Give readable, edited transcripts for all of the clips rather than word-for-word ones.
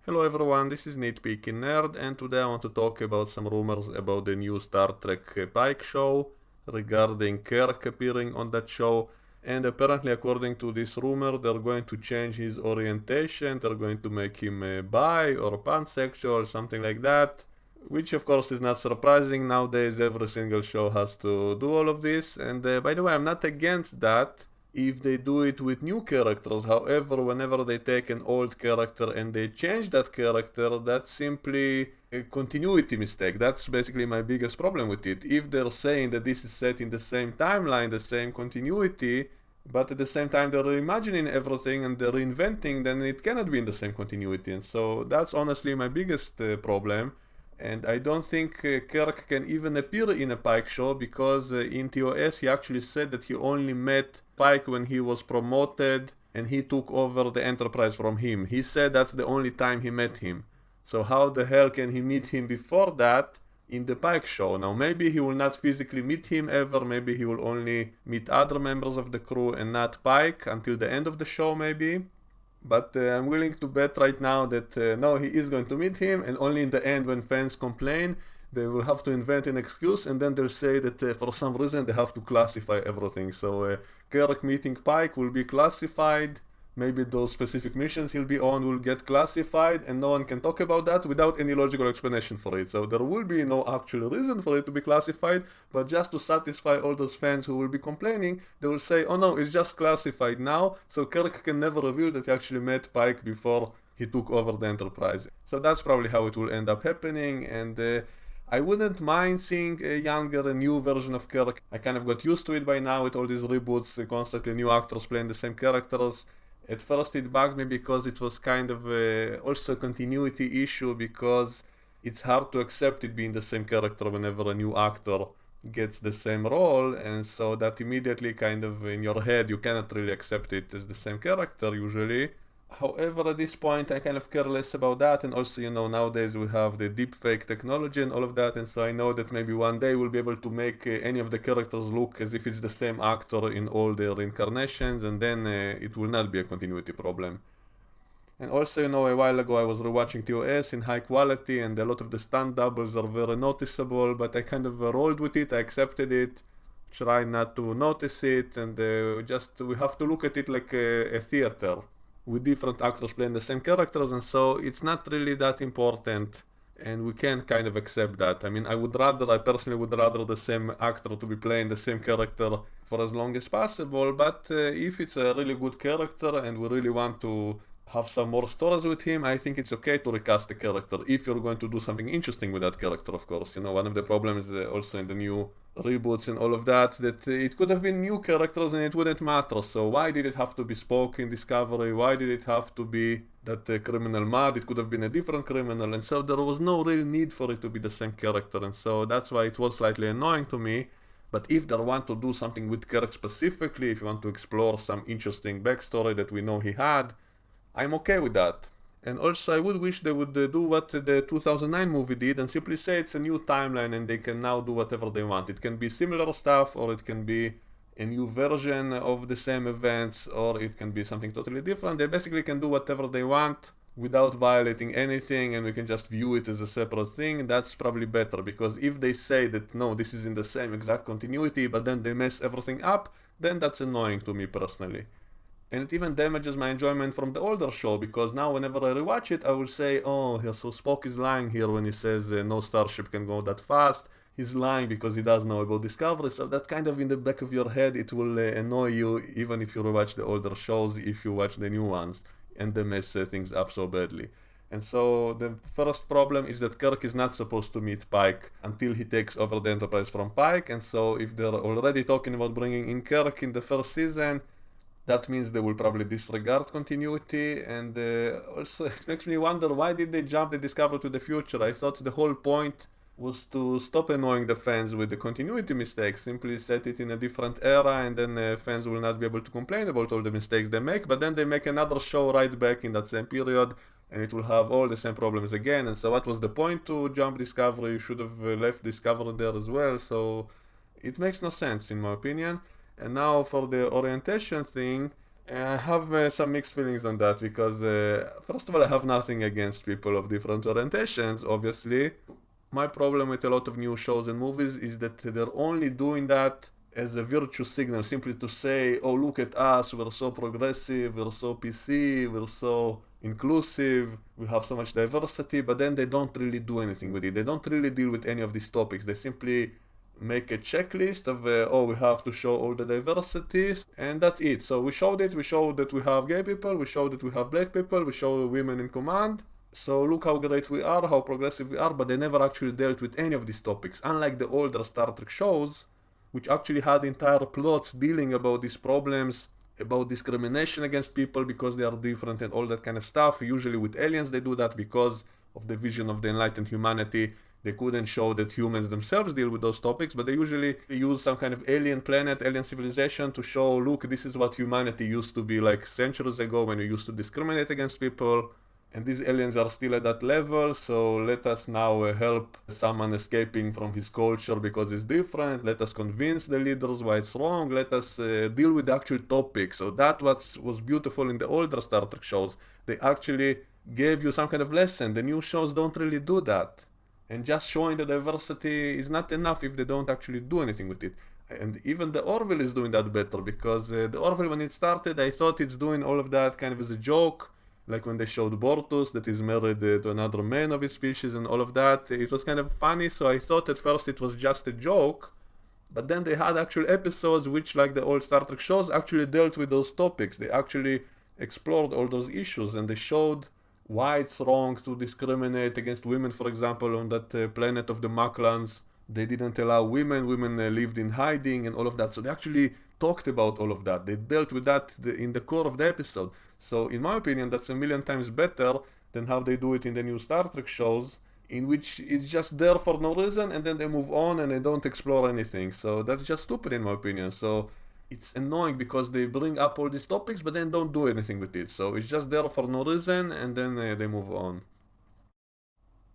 Hello everyone, this is Nitpicking Nerd, and today I want to talk about some rumors about the new Star Trek Pike show regarding Kirk appearing on that show. And apparently, according to this rumor, they're going to change his orientation, they're going to make him bi or pansexual, something like that. Which, of course, is not surprising. Nowadays, every single show has to do all of this. And by the way, I'm not against that if they do it with new characters. However, whenever they take an old character and they change that character, that's simply a continuity mistake. That's basically my biggest problem with it. If they're saying that this is set in the same timeline, the same continuity, but at the same time they're reimagining everything and they're reinventing, then it cannot be in the same continuity. And so that's honestly my biggest problem. And I don't think Kirk can even appear in a Pike show because in TOS he actually said that he only met Pike when he was promoted and he took over the Enterprise from him. He said that's the only time he met him. So how the hell can he meet him before that in the Pike show? Now maybe he will not physically meet him ever, maybe he will only meet other members of the crew and not Pike until the end of the show maybe. But I'm willing to bet right now that no, he is going to meet him, and only in the end, when fans complain, they will have to invent an excuse, and then they'll say that for some reason they have to classify everything. So Kirk meeting Pike will be classified. Maybe those specific missions he'll be on will get classified, and no one can talk about that without any logical explanation for it. So there will be no actual reason for it to be classified, but just to satisfy all those fans who will be complaining, they will say, oh no, it's just classified now, so Kirk can never reveal that he actually met Pike before he took over the Enterprise. So that's probably how it will end up happening, and I wouldn't mind seeing a younger, a new version of Kirk. I kind of got used to it by now with all these reboots, constantly new actors playing the same characters. At first it bugged me because it was kind of also a continuity issue, because it's hard to accept it being the same character whenever a new actor gets the same role, and so that immediately kind of in your head you cannot really accept it as the same character usually. However, at this point I kind of care less about that, and also, nowadays we have the deepfake technology and all of that, and so I know that maybe one day we'll be able to make any of the characters look as if it's the same actor in all their incarnations, and then it will not be a continuity problem. And also, a while ago I was rewatching TOS in high quality, and a lot of the stunt doubles are very noticeable, but I kind of rolled with it, I accepted it, try not to notice it, and we have to look at it like a theater with different actors playing the same characters, and so it's not really that important, and we can kind of accept that. I mean, I personally would rather the same actor to be playing the same character for as long as possible, but if it's a really good character and we really want to have some more stories with him, I think it's okay to recast the character if you're going to do something interesting with that character, of course. One of the problems also in the new reboots and all of that it could have been new characters and it wouldn't matter. So why did it have to be Spock in Discovery? Why did it have to be that criminal Mad? It could have been a different criminal, and so there was no real need for it to be the same character, and so that's why it was slightly annoying to me. But if they want to do something with Kirk specifically, if you want to explore some interesting backstory that we know he had, I'm okay with that. And also I would wish they would do what the 2009 movie did and simply say it's a new timeline and they can now do whatever they want. It can be similar stuff, or it can be a new version of the same events, or it can be something totally different. They basically can do whatever they want without violating anything, and we can just view it as a separate thing. That's probably better, because if they say that no, this is in the same exact continuity, but then they mess everything up, then that's annoying to me personally. And it even damages my enjoyment from the older show, because now whenever I rewatch it, I will say, oh, so Spock is lying here when he says no starship can go that fast. He's lying because he does know about Discovery. So that kind of in the back of your head, it will annoy you, even if you rewatch the older shows, if you watch the new ones, and they mess things up so badly. And so the first problem is that Kirk is not supposed to meet Pike until he takes over the Enterprise from Pike, and so if they're already talking about bringing in Kirk in the first season, that means they will probably disregard continuity, and also it makes me wonder, why did they jump the Discovery to the future? I thought the whole point was to stop annoying the fans with the continuity mistakes, simply set it in a different era, and then fans will not be able to complain about all the mistakes they make, but then they make another show right back in that same period, and it will have all the same problems again. And so what was the point to jump Discovery? You should have left Discovery there as well, so it makes no sense in my opinion. And now for the orientation thing, I have some mixed feelings on that because, first of all, I have nothing against people of different orientations, obviously. My problem with a lot of new shows and movies is that they're only doing that as a virtue signal, simply to say, oh, look at us, we're so progressive, we're so PC, we're so inclusive, we have so much diversity, but then they don't really do anything with it. They don't really deal with any of these topics. They simply make a checklist of, oh, we have to show all the diversities, and that's it. So we showed it, we showed that we have gay people, we showed that we have black people, we show women in command, so look how great we are, how progressive we are, but they never actually dealt with any of these topics. Unlike the older Star Trek shows, which actually had entire plots dealing about these problems, about discrimination against people because they are different and all that kind of stuff. Usually with aliens they do that because of the vision of the enlightened humanity. They couldn't show that humans themselves deal with those topics, but they usually use some kind of alien planet, alien civilization to show, look, this is what humanity used to be like centuries ago when we used to discriminate against people, and these aliens are still at that level, so let us now help someone escaping from his culture because it's different. Let us convince the leaders why it's wrong. Let us deal with the actual topic. So that was beautiful in the older Star Trek shows. They actually gave you some kind of lesson. The new shows don't really do that. And just showing the diversity is not enough if they don't actually do anything with it. And even the Orville is doing that better, because the Orville, when it started, I thought it's doing all of that kind of as a joke, like when they showed Bortus that is married to another man of his species and all of that. It was kind of funny, so I thought at first it was just a joke, but then they had actual episodes which, like the old Star Trek shows, actually dealt with those topics. They actually explored all those issues, and they showed why it's wrong to discriminate against women. For example, on that planet of the Maklans, they didn't allow women lived in hiding and all of that. So they actually talked about all of that. They dealt with that in the core of the episode. So in my opinion, that's a million times better than how they do it in the new Star Trek shows, in which it's just there for no reason and then they move on and they don't explore anything. So that's just stupid in my opinion. So it's annoying because they bring up all these topics but then don't do anything with it. So it's just there for no reason and then they move on.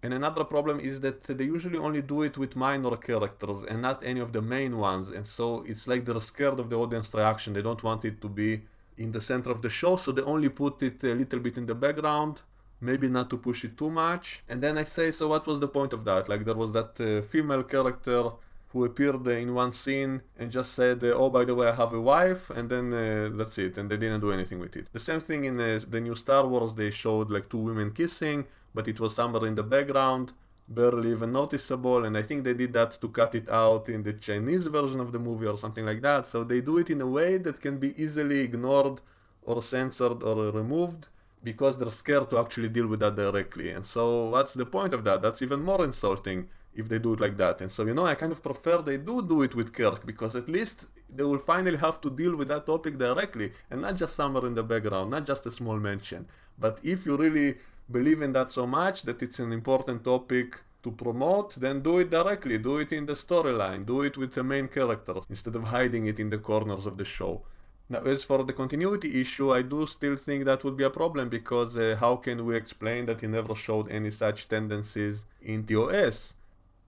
And another problem is that they usually only do it with minor characters and not any of the main ones. And so it's like they're scared of the audience reaction. They don't want it to be in the center of the show, so they only put it a little bit in the background, maybe not to push it too much. And then I say, so what was the point of that? Like there was that female character who appeared in one scene and just said, oh, by the way, I have a wife, and then that's it, and they didn't do anything with it. The same thing in the new Star Wars, they showed like two women kissing, but it was somewhere in the background, barely even noticeable, and I think they did that to cut it out in the Chinese version of the movie or something like that. So they do it in a way that can be easily ignored or censored or removed because they're scared to actually deal with that directly. And so what's the point of that? That's even more insulting if they do it like that. And so, I kind of prefer they do it with Kirk, because at least they will finally have to deal with that topic directly and not just somewhere in the background, not just a small mention. But if you really believe in that so much that it's an important topic to promote, then do it directly, do it in the storyline, do it with the main characters instead of hiding it in the corners of the show. Now, as for the continuity issue, I do still think that would be a problem, because how can we explain that he never showed any such tendencies in TOS?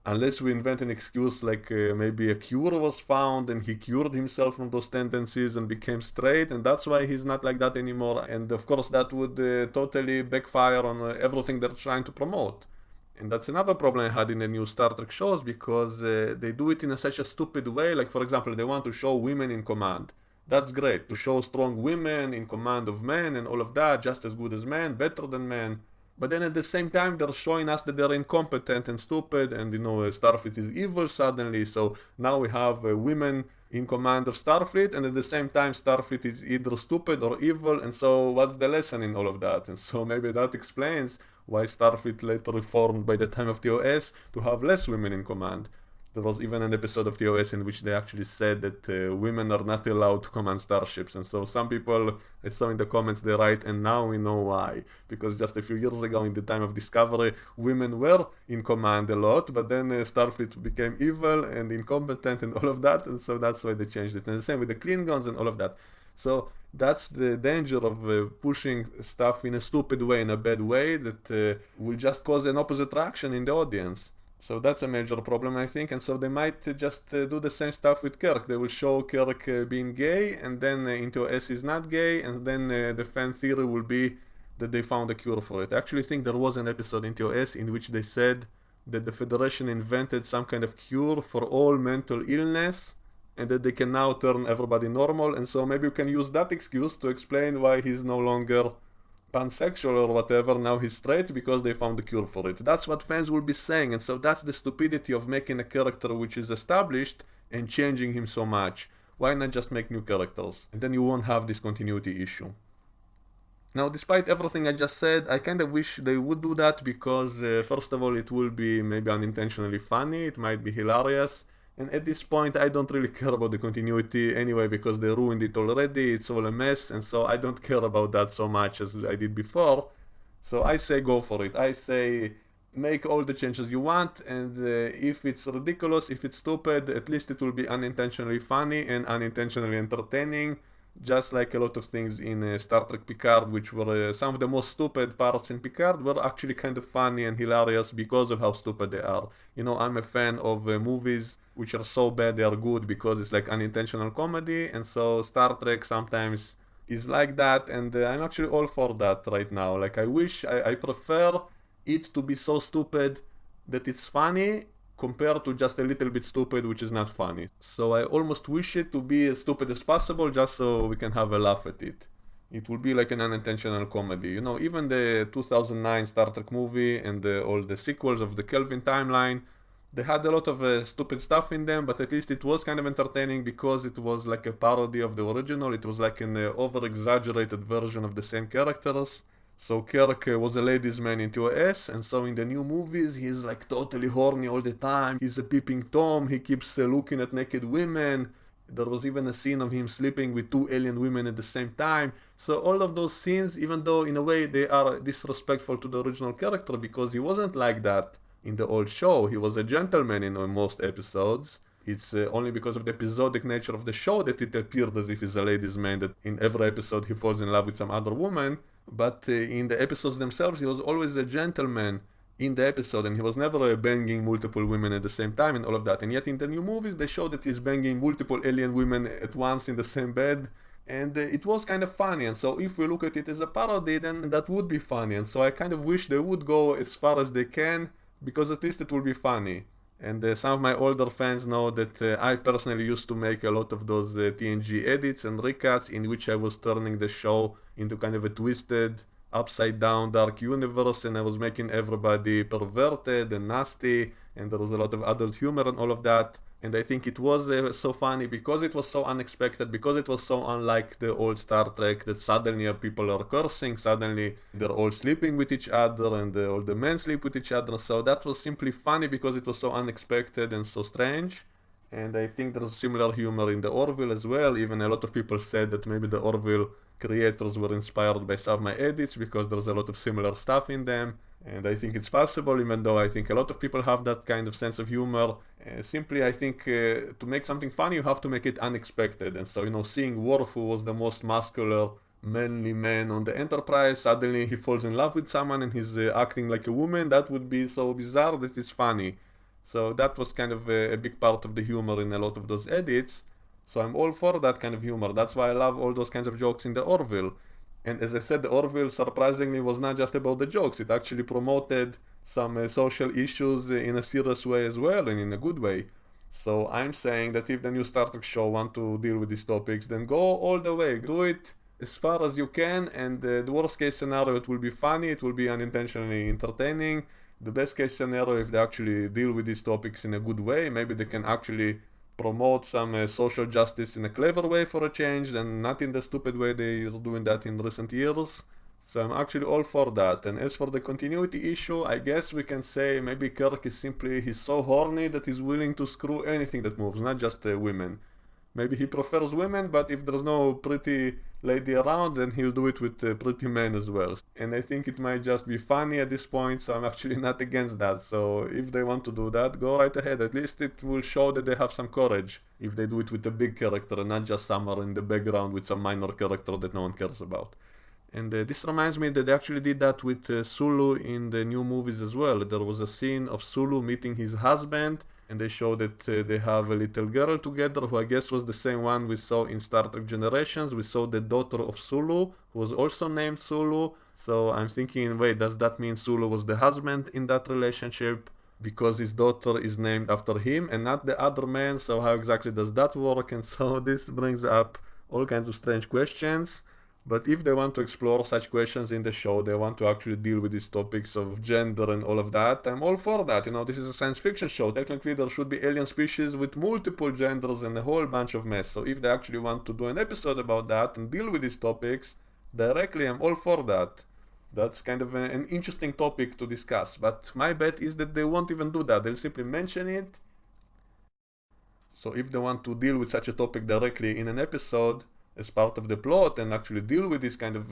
Unless we invent an excuse like maybe a cure was found and he cured himself from those tendencies and became straight, and that's why he's not like that anymore. And of course that would totally backfire on everything they're trying to promote. And that's another problem I had in the new Star Trek shows, because they do it in such a stupid way. Like, for example, they want to show women in command. That's great, to show strong women in command of men and all of that, just as good as men, better than men. But then at the same time, they're showing us that they're incompetent and stupid, and Starfleet is evil suddenly. So now we have women in command of Starfleet, and at the same time, Starfleet is either stupid or evil. And so, what's the lesson in all of that? And so, maybe that explains why Starfleet later reformed by the time of TOS to have less women in command. There was even an episode of TOS in which they actually said that women are not allowed to command starships. And so some people, I saw in the comments, they write, and now we know why. Because just a few years ago, in the time of Discovery, women were in command a lot, but then Starfleet became evil and incompetent and all of that, and so that's why they changed it. And the same with the Klingons and all of that. So that's the danger of pushing stuff in a stupid way, in a bad way, that will just cause an opposite reaction in the audience. So that's a major problem, I think, and so they might just do the same stuff with Kirk. They will show Kirk being gay, and then in TOS is not gay, and then the fan theory will be that they found a cure for it. I actually think there was an episode in TOS in which they said that the Federation invented some kind of cure for all mental illness, and that they can now turn everybody normal, and so maybe you can use that excuse to explain why he's no longer pansexual or whatever, now he's straight because they found a cure for it. That's what fans will be saying, and so that's the stupidity of making a character which is established and changing him so much. Why not just make new characters? And then you won't have this continuity issue. Now, despite everything I just said, I kind of wish they would do that because, first of all, it will be maybe unintentionally funny, it might be hilarious, and at this point I don't really care about the continuity anyway because they ruined it already, it's all a mess, and so I don't care about that so much as I did before. So I say go for it. I say make all the changes you want, and if it's ridiculous, if it's stupid, at least it will be unintentionally funny and unintentionally entertaining, just like a lot of things in Star Trek Picard, which were some of the most stupid parts in Picard were actually kind of funny and hilarious because of how stupid they are. You know, I'm a fan of movies which are so bad they are good because it's like unintentional comedy, and so Star Trek sometimes is like that, and I'm actually all for that right now. Like, I prefer it to be so stupid that it's funny compared to just a little bit stupid which is not funny. So I almost wish it to be as stupid as possible just so we can have a laugh at it. It will be like an unintentional comedy. You know, even the 2009 Star Trek movie and all the sequels of the Kelvin timeline, they had a lot of stupid stuff in them, but at least it was kind of entertaining because it was like a parody of the original. It was like an over-exaggerated version of the same characters. So Kirk was a ladies' man in TOS, and so in the new movies he's like totally horny all the time. He's a peeping Tom, he keeps looking at naked women. There was even a scene of him sleeping with two alien women at the same time. So all of those scenes, even though in a way they are disrespectful to the original character because he wasn't like that in the old show. He was a gentleman in most episodes. It's only because of the episodic nature of the show that it appeared as if he's a ladies' man, that in every episode he falls in love with some other woman. But in the episodes themselves, he was always a gentleman in the episode, and he was never banging multiple women at the same time and all of that. And yet in the new movies, they show that he's banging multiple alien women at once in the same bed, and it was kind of funny. And so if we look at it as a parody, then that would be funny. And so I kind of wish they would go as far as they can, because at least it will be funny. And some of my older fans know that I personally used to make a lot of those TNG edits and recuts in which I was turning the show into kind of a twisted, upside down dark universe, and I was making everybody perverted and nasty, and there was a lot of adult humor and all of that. And I think it was so funny because it was so unexpected, because it was so unlike the old Star Trek, that suddenly people are cursing, suddenly they're all sleeping with each other, and all the men sleep with each other. So that was simply funny because it was so unexpected and so strange. And I think there's similar humor in the Orville as well. Even a lot of people said that maybe the Orville creators were inspired by some of my edits because there's a lot of similar stuff in them. And I think it's possible, even though I think a lot of people have that kind of sense of humor. Simply, I think to make something funny, you have to make it unexpected. And so, you know, seeing Worf, who was the most muscular, manly man on the Enterprise, suddenly he falls in love with someone and he's acting like a woman, that would be so bizarre that it's funny. So that was kind of a big part of the humor in a lot of those edits. So I'm all for that kind of humor. That's why I love all those kinds of jokes in the Orville. And as I said, the Orville surprisingly was not just about the jokes. It actually promoted some social issues in a serious way as well, and in a good way. So I'm saying that if the new Star Trek show want to deal with these topics, then go all the way. Do it as far as you can, and the worst case scenario, it will be funny, it will be unintentionally entertaining. The best case scenario, if they actually deal with these topics in a good way, maybe they can actually promote some social justice in a clever way for a change, and not in the stupid way they are doing that in recent years. So I'm actually all for that. And as for the continuity issue, I guess we can say maybe Kirk is simply, he's so horny that he's willing to screw anything that moves, not just women. Maybe he prefers women, but if there's no pretty lady around, then he'll do it with pretty men as well. And I think it might just be funny at this point, so I'm actually not against that. So if they want to do that, go right ahead. At least it will show that they have some courage if they do it with a big character and not just somewhere in the background with some minor character that no one cares about. And this reminds me that they actually did that with Sulu in the new movies as well. There was a scene of Sulu meeting his husband, and they show that they have a little girl together, who I guess was the same one we saw in Star Trek Generations. We saw the daughter of Sulu, who was also named Sulu. So I'm thinking, wait, does that mean Sulu was the husband in that relationship? Because his daughter is named after him and not the other man, so how exactly does that work? And so this brings up all kinds of strange questions. But if they want to explore such questions in the show, they want to actually deal with these topics of gender and all of that, I'm all for that. You know, this is a science fiction show. Technically, there should be alien species with multiple genders and a whole bunch of mess. So if they actually want to do an episode about that and deal with these topics directly, I'm all for that. That's kind of an interesting topic to discuss. But my bet is that they won't even do that. They'll simply mention it. So if they want to deal with such a topic directly in an episode as part of the plot and actually deal with this kind of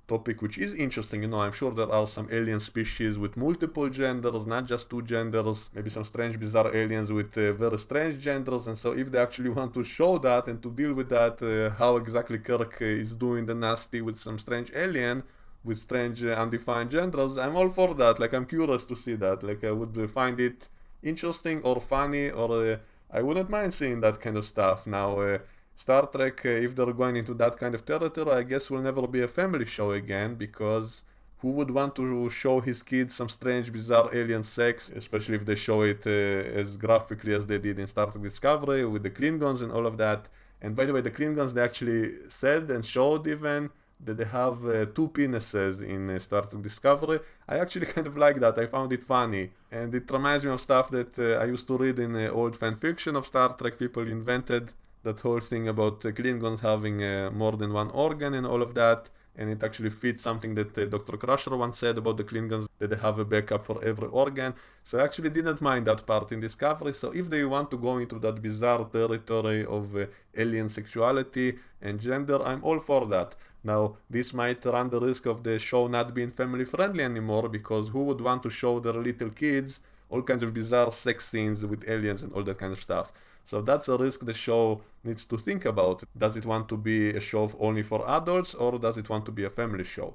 topic, which is interesting, you know, I'm sure there are some alien species with multiple genders, not just two genders, maybe some strange bizarre aliens with very strange genders. And so if they actually want to show that and to deal with that, how exactly Kirk is doing the nasty with some strange alien with strange undefined genders, I'm all for that. Like, I'm curious to see that. Like, I would find it interesting or funny, or I wouldn't mind seeing that kind of stuff. Now, Star Trek, if they're going into that kind of territory, I guess will never be a family show again, because who would want to show his kids some strange, bizarre alien sex, especially if they show it as graphically as they did in Star Trek Discovery with the Klingons and all of that. And by the way, the Klingons, they actually said and showed even that they have two penises in Star Trek Discovery. I actually kind of like that. I found it funny. And it reminds me of stuff that I used to read in old fan fiction of Star Trek. People invented that whole thing about Klingons having more than one organ and all of that. And it actually fits something that Dr. Crusher once said about the Klingons, that they have a backup for every organ. So I actually didn't mind that part in Discovery. So if they want to go into that bizarre territory of alien sexuality and gender, I'm all for that. Now, this might run the risk of the show not being family friendly anymore, because who would want to show their little kids all kinds of bizarre sex scenes with aliens and all that kind of stuff? So that's a risk the show needs to think about. Does it want to be a show only for adults, or does it want to be a family show?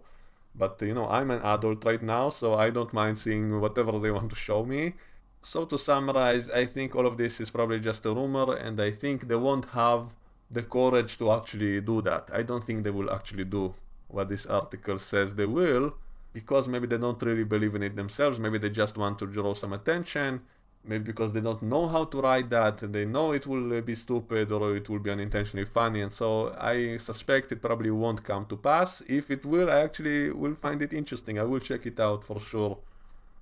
But you know, I'm an adult right now, so I don't mind seeing whatever they want to show me. So to summarize, I think all of this is probably just a rumor, and I think they won't have the courage to actually do that. I don't think they will actually do what this article says they will, because maybe they don't really believe in it themselves. Maybe they just want to draw some attention. Maybe because they don't know how to write that, and they know it will be stupid or it will be unintentionally funny, and so I suspect it probably won't come to pass. If it will, I actually will find it interesting. I will check it out for sure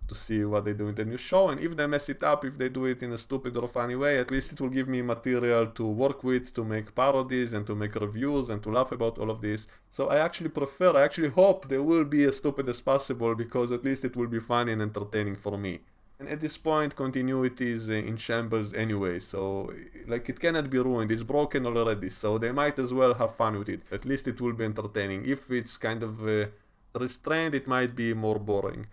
to see what they do in the new show, and if they mess it up, if they do it in a stupid or funny way, at least it will give me material to work with, to make parodies and to make reviews and to laugh about all of this. So I actually hope they will be as stupid as possible, because at least it will be fun and entertaining for me. And at this point, continuity is in shambles anyway, so like, it cannot be ruined. It's broken already, so they might as well have fun with it. At least it will be entertaining. If it's kind of restrained, it might be more boring.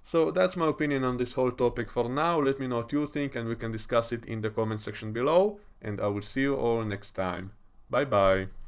So that's my opinion on this whole topic for now. Let me know what you think, and we can discuss it in the comment section below, and I will see you all next time. Bye bye.